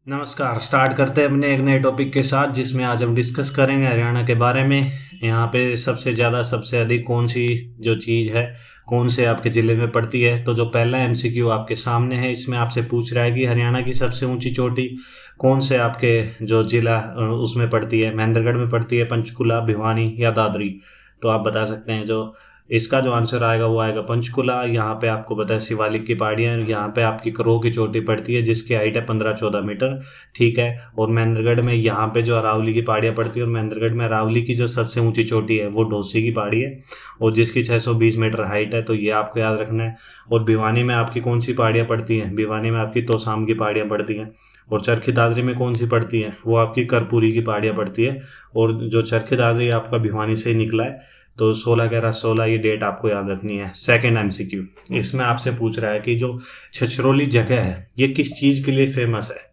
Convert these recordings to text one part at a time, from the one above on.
नमस्कार। स्टार्ट करते हैं अपने एक नए टॉपिक के साथ जिसमें आज हम डिस्कस करेंगे हरियाणा के बारे में। यहाँ पे सबसे अधिक कौन सी जो चीज़ है कौन से आपके ज़िले में पड़ती है। तो जो पहला एमसीक्यू आपके सामने है इसमें आपसे पूछ रहा है कि हरियाणा की सबसे ऊंची चोटी कौन से आपके जो ज़िला उसमें पड़ती है। महेंद्रगढ़ में पड़ती है, पंचकुला, भिवानी या दादरी। तो आप बता सकते हैं। जो इसका जो आंसर आएगा वो आएगा पंचकुला। यहाँ पे आपको पता है शिवालिक की पहाड़ियाँ, यहाँ पे आपकी करो की चोटी पड़ती है जिसकी हाइट है 15-14 मीटर। ठीक है। और महेंद्रगढ़ में यहाँ पे जो अरावली की पहाड़ियाँ पड़ती है, और महेंद्रगढ़ में अरावली की जो सबसे ऊंची चोटी है वो ढोसी की पहाड़ी है और जिसकी 620 मीटर हाइट है। तो ये आपको याद रखना है। और भिवानी में आपकी कौन सी पहाड़ियाँ पड़ती हैं? भिवानी में आपकी तोसाम की पहाड़ियाँ पड़ती हैं। और चरखी दादरी में कौन सी पड़ती है? वो आपकी कर्पूरी की पहाड़ियाँ पड़ती है। और जो चरखी दादरी आपका भिवानी से ही निकला है। तो 16/11/16 ये डेट आपको याद रखनी है। सेकंड एमसीक्यू इसमें आपसे पूछ रहा है कि जो छछरौली जगह है ये किस चीज के लिए फेमस है?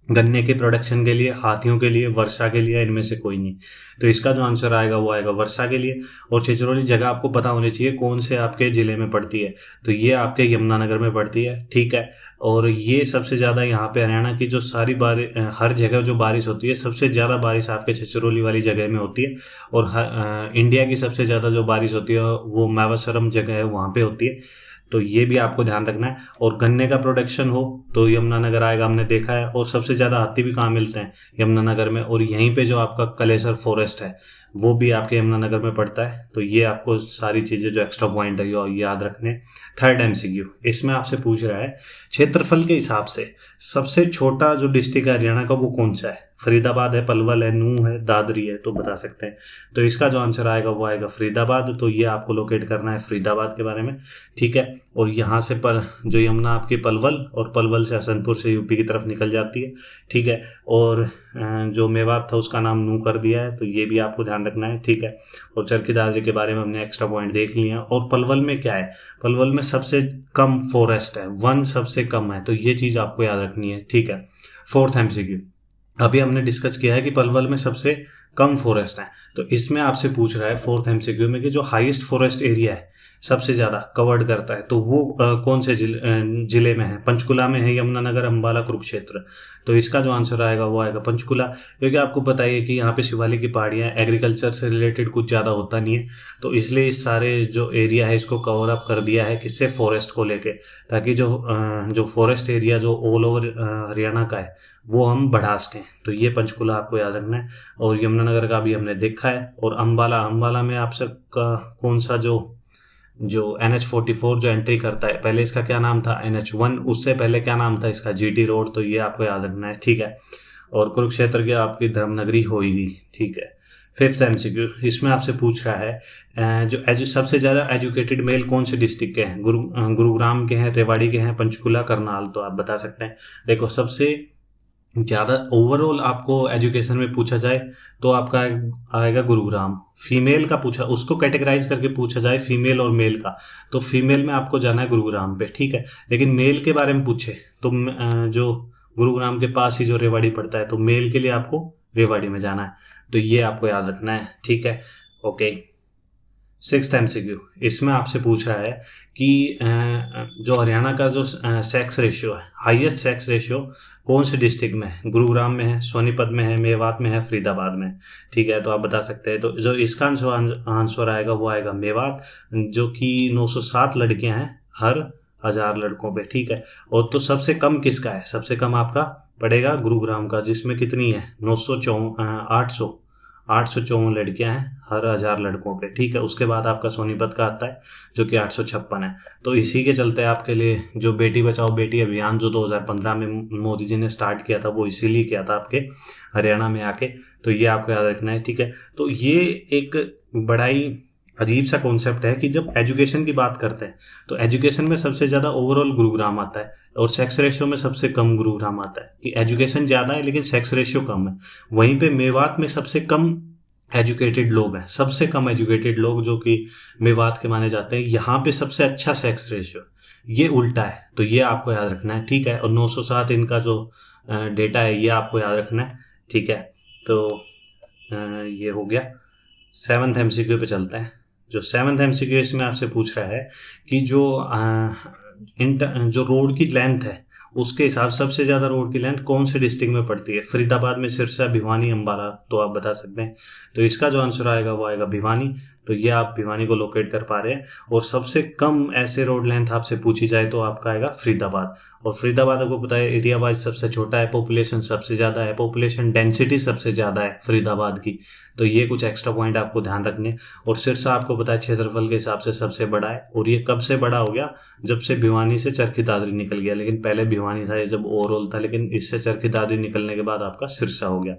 गन्ने के प्रोडक्शन के लिए, हाथियों के लिए, वर्षा के लिए, इनमें से कोई नहीं। तो इसका जो आंसर आएगा वो आएगा वर्षा के लिए। और छछरौली जगह आपको पता होनी चाहिए कौन से आपके जिले में पड़ती है। तो ये आपके यमुनानगर में पड़ती है। ठीक है। और ये सबसे ज़्यादा यहाँ पे हरियाणा की जो सारी हर जगह जो बारिश होती है सबसे ज़्यादा बारिश आपके छछरौली वाली जगह में होती है। और इंडिया की सबसे ज़्यादा जो बारिश होती है वो मावसरम जगह है वहाँ पे होती है। तो ये भी आपको ध्यान रखना है। और गन्ने का प्रोडक्शन हो तो यमुनानगर आएगा, हमने देखा है। और सबसे ज़्यादा हाथी भी कहाँ मिलते हैं? यमुनानगर में। और यहीं पे जो आपका कलेसर फॉरेस्ट है वो भी आपके यमुनानगर में पड़ता है। तो ये आपको सारी चीज़ें जो एक्स्ट्रा पॉइंट है ये याद रखने। थर्ड एमसीक्यू इसमें आपसे पूछ रहा है क्षेत्रफल के हिसाब से सबसे छोटा जो डिस्ट्रिक्ट है हरियाणा का वो कौन सा है? फरीदाबाद है, पलवल है, नूंह है, दादरी है। तो बता सकते हैं। तो इसका जो आंसर आएगा वो आएगा फरीदाबाद। तो ये आपको लोकेट करना है फरीदाबाद के बारे में। ठीक है। और यहाँ से जो यमुना आपकी पलवल, और पलवल से हसनपुर से यूपी की तरफ निकल जाती है। ठीक है। और जो मेवात था उसका नाम नूंह कर दिया है। तो ये भी आपको ध्यान रखना है। ठीक है। और चरखी दादरी के बारे में हमने एक्स्ट्रा पॉइंट देख लिया। और पलवल में क्या है? पलवल में सबसे कम फॉरेस्ट है, वन सबसे कम है। तो ये चीज़ आपको याद रखनी है। ठीक है। फोर्थ एमसीक्यू अभी हमने डिस्कस किया है कि पलवल में सबसे कम फॉरेस्ट है। तो इसमें आपसे पूछ रहा है फोर्थ एमसीक्यू में कि जो हाईएस्ट फॉरेस्ट एरिया है सबसे ज्यादा कवर्ड करता है तो वो कौन से जिले में है? पंचकुला में है, यमुनानगर, अंबाला, कुरुक्षेत्र। तो इसका जो आंसर आएगा वो आएगा पंचकुला। क्योंकि आपको पता है कि यहाँ पे शिवालिक की पहाड़ियाँ, एग्रीकल्चर से रिलेटेड कुछ ज़्यादा होता नहीं है। तो इसलिए इस सारे जो एरिया है इसको कवर अप कर दिया है किससे? फॉरेस्ट को लेके। ताकि जो फॉरेस्ट एरिया जो ऑल ओवर हरियाणा का है वो हम बढ़ा सकें। तो ये पंचकुला आपको याद रखना है। और यमुनानगर का भी हमने देखा है। और अंबाला में आप सबका कौन सा जो NH44 जो एंट्री करता है, पहले इसका क्या नाम था? NH1। उससे पहले क्या नाम था इसका? GT road. तो ये आपको याद रखना है। ठीक है। और कुरुक्षेत्र की आपकी धर्मनगरी होगी। ठीक है। फिफ्थ एमसीक्यू इसमें आपसे पूछ रहा है जो सबसे ज़्यादा एजुकेटेड मेल कौन से डिस्ट्रिक्ट के हैं? गुरुग्राम के हैं, रेवाड़ी के हैं, पंचकुला, करनाल। तो आप बता सकते हैं। देखो सबसे ज़्यादा ओवरऑल आपको एजुकेशन में पूछा जाए तो आपका आएगा गुरुग्राम। फीमेल का पूछा, उसको कैटेगराइज करके पूछा जाए फीमेल और मेल का, तो फीमेल में आपको जाना है गुरुग्राम पे। ठीक है। लेकिन मेल के बारे में पूछे तो जो गुरुग्राम के पास ही जो रेवाड़ी पड़ता है तो मेल के लिए आपको रेवाड़ी में जाना है। तो ये आपको याद रखना है। ठीक है। ओके। सिक्स्थ एमसीक्यू इसमें आपसे पूछ रहा है कि जो हरियाणा का जो सेक्स रेशियो है, हाईएस्ट सेक्स रेशियो कौन से डिस्ट्रिक्ट में है? गुरुग्राम में है, सोनीपत में है, मेवात में है, फरीदाबाद में। ठीक है। तो आप बता सकते हैं। तो जो इसका आंसर आएगा वो आएगा मेवात, जो कि 907 लड़कियां हैं हर 1000 लड़कों पे। ठीक है। और तो सबसे कम किसका है? सबसे कम आपका पड़ेगा गुरुग्राम का, जिसमें कितनी है? 854 लड़कियां हैं हर 1000 लड़कों पे। ठीक है। उसके बाद आपका सोनीपत का आता है जो कि 856 है। तो इसी के चलते आपके लिए जो बेटी बचाओ बेटी अभियान जो 2015 में मोदी जी ने स्टार्ट किया था वो इसीलिए किया था आपके हरियाणा में आके। तो ये आपको याद रखना है। ठीक है। तो ये एक बड़ा ही अजीब सा कॉन्सेप्ट है कि जब एजुकेशन की बात करते हैं तो एजुकेशन में सबसे ज़्यादा ओवरऑल गुरुग्राम आता है और सेक्स रेशियो में सबसे कम गुरुग्राम आता है। कि एजुकेशन ज़्यादा है लेकिन सेक्स रेशियो कम है। वहीं पे मेवात में सबसे कम एजुकेटेड लोग हैं, सबसे कम एजुकेटेड लोग जो कि मेवात के माने जाते हैं। यहाँ पे सबसे अच्छा सेक्स रेशियो, ये उल्टा है। तो ये आपको याद रखना है। ठीक है। और 907 इनका जो डेटा है ये आपको याद रखना है। ठीक है। तो ये हो गया। सेवन्थ एमसीक्यू पे चलते हैं। जो सेवन्थ एमसीक्यू इसमें आपसे पूछ रहा है कि जो रोड की लेंथ है उसके हिसाब सबसे ज़्यादा रोड की लेंथ कौन से डिस्ट्रिक्ट में पड़ती है, फरीदाबाद में, सिरसा, भिवानी, अम्बाला, तो आप बता सकते हैं। तो इसका जो आंसर आएगा वो आएगा भिवानी। तो ये आप भिवानी को लोकेट कर पा रहे हैं। और सबसे कम ऐसे रोड लेंथ आपसे पूछी जाए तो आपका आएगा फरीदाबाद। और फरीदाबाद आपको पता है एरिया वाइज सबसे छोटा है, पॉपुलेशन सबसे ज़्यादा है, पॉपुलेशन डेंसिटी सबसे ज़्यादा है फरीदाबाद की। तो ये कुछ एक्स्ट्रा पॉइंट आपको ध्यान रखने। और सिरसा आपको पता है क्षेत्रफल के हिसाब से सबसे बड़ा है। और ये कब से बड़ा हो गया, जब से भिवानी से चरखी दादरी निकल गया। लेकिन पहले भिवानी था ये जब ओवरऑल था, लेकिन इससे चरखी दादरी निकलने के बाद आपका सिरसा हो गया।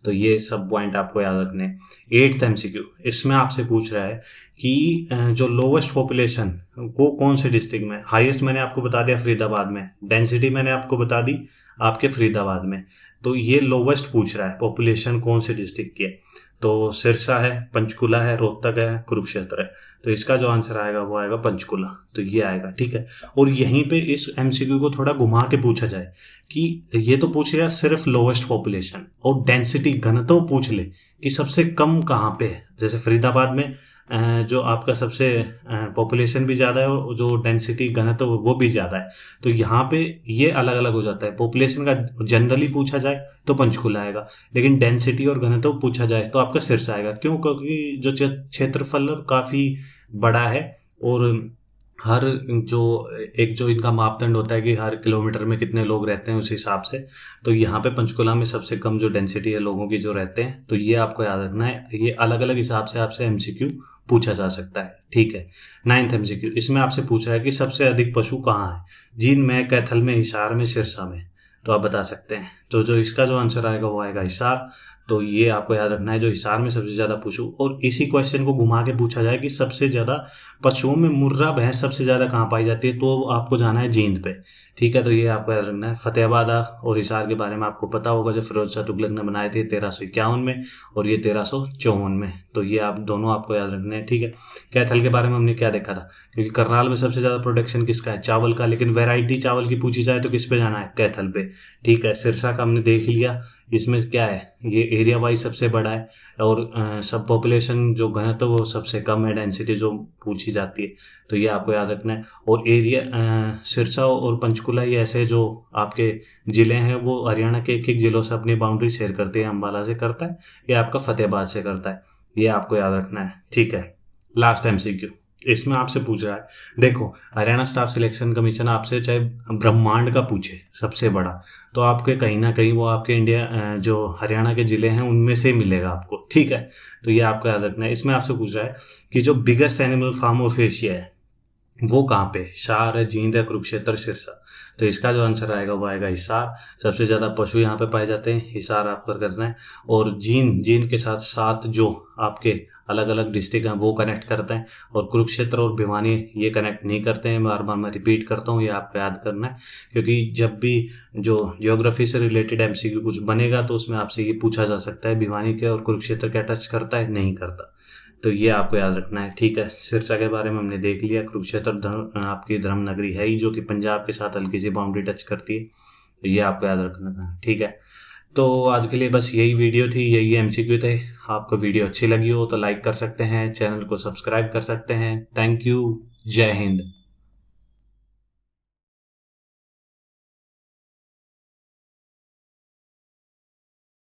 तो ये सब पॉइंट आपको याद रखने। 8th MCQ इसमें आपसे पूछ रहा है कि जो लोवेस्ट पॉपुलेशन वो कौन से डिस्ट्रिक्ट में, हाईएस्ट मैंने आपको बता दिया फरीदाबाद में, डेंसिटी मैंने आपको बता दी आपके फरीदाबाद में। तो ये लोवेस्ट पूछ रहा है पॉपुलेशन कौन से डिस्ट्रिक्ट की है। तो सिरसा है, पंचकुला है, रोहतक है, कुरुक्षेत्र है। तो इसका जो आंसर आएगा वो आएगा पंचकुला। तो ये आएगा, ठीक है। और यहीं पे इस MCQ को थोड़ा घुमा के पूछा जाए कि ये तो पूछ लिया सिर्फ लोवेस्ट पॉपुलेशन, और डेंसिटी घनत्व पूछ ले कि सबसे कम कहाँ पे है। जैसे फरीदाबाद में जो आपका सबसे पॉपुलेशन भी ज़्यादा है और जो डेंसिटी घनत्व वो भी ज़्यादा है। तो यहाँ पे ये अलग अलग हो जाता है। पॉपुलेशन का जनरली पूछा जाए तो पंचकुला आएगा, लेकिन डेंसिटी और घनत्व पूछा जाए तो आपका सिरसा आएगा। क्यों? क्योंकि जो क्षेत्रफल काफ़ी बड़ा है और हर जो इनका मापदंड होता है कि हर किलोमीटर में कितने लोग रहते हैं उस हिसाब से। तो यहाँ पे पंचकुला में सबसे कम जो डेंसिटी है लोगों की जो रहते हैं। तो ये आपको याद रखना है। ये अलग अलग हिसाब से आपसे MCQ पूछा जा सकता है, ठीक है। 9th MCQ इसमें आपसे पूछ रहा है कि सबसे अधिक पशु कहाँ है, जींद में, कैथल में, हिसार में, सिरसा में। तो आप बता सकते हैं। तो जो इसका जो आंसर आएगा वो आएगा हिसार। तो ये आपको याद रखना है, जो हिसार में सबसे ज़्यादा पशु। और इसी क्वेश्चन को घुमा के पूछा जाए कि सबसे ज़्यादा पशुओं में मुर्रा भैंस सबसे ज़्यादा कहाँ पाई जाती है, तो आपको जाना है जींद पे, ठीक है। तो ये आपको याद रखना है। फतेहाबाद और हिसार के बारे में आपको पता होगा, जो फिरोज शाह तुगलक ने बनाए थे 1351 में और ये 1354 में। तो ये आप दोनों आपको याद रखने हैं, ठीक है। कैथल के बारे में हमने क्या देखा था, क्योंकि करनाल में सबसे ज़्यादा प्रोडक्शन किसका है, चावल का। लेकिन वैरायटी चावल की पूछी जाए तो किस पे जाना है, कैथल पे, ठीक है। सिरसा का हमने देख लिया, इसमें क्या है, ये एरिया वाइज सबसे बड़ा है और सब पॉपुलेशन जो घनत्व वो सबसे कम है, डेंसिटी जो पूछी जाती है। तो ये आपको याद रखना है। और एरिया सिरसा और पंचकुला ये ऐसे जो आपके ज़िले हैं वो हरियाणा के एक जिलों से अपनी बाउंड्री शेयर करते हैं। अम्बाला से करता है, ये आपका फतेहाबाद से करता है। ये आपको याद रखना है, ठीक है। लास्ट MCQ इसमें आपसे पूछ रहा है, देखो हरियाणा स्टाफ सिलेक्शन कमीशन आपसे चाहे ब्रह्मांड का पूछे सबसे बड़ा, तो आपके कहीं ना कहीं वो आपके इंडिया जो हरियाणा के ज़िले हैं उनमें से मिलेगा आपको, ठीक है। तो ये आपको याद रखना है। इसमें आपसे पूछ रहा है कि जो biggest animal farm of Asia है वो कहाँ पे, हिसार है, जींद है, कुरुक्षेत्र, सिरसा। तो इसका जो आंसर आएगा वो आएगा हिसार। सबसे ज़्यादा पशु यहाँ पे पाए जाते हैं, हिसार आपको करना है। और जींद के साथ साथ जो आपके अलग अलग डिस्ट्रिक्ट हैं वो कनेक्ट करते हैं, और कुरुक्षेत्र और भिवानी ये कनेक्ट नहीं करते हैं। बार बार मैं रिपीट करता हूँ, ये आपको याद करना है, क्योंकि जब भी जो ज्योग्राफी से रिलेटेड MCQ कुछ बनेगा तो उसमें आपसे ये पूछा जा सकता है भिवानी के और कुरुक्षेत्र क्या टच करता है, नहीं करता। तो ये आपको याद रखना है, ठीक है। सिरसा के बारे में हमने देख लिया। कुरुक्षेत्र आपकी धर्म नगरी है ही, जो कि पंजाब के साथ हल्की सी बाउंड्री टच करती है। तो ये आपको याद रखना था, ठीक है। तो आज के लिए बस यही वीडियो थी, यही MCQ थे। आपको वीडियो अच्छी लगी हो तो लाइक कर सकते हैं, चैनल को सब्सक्राइब कर सकते हैं। थैंक यू, जय हिंद।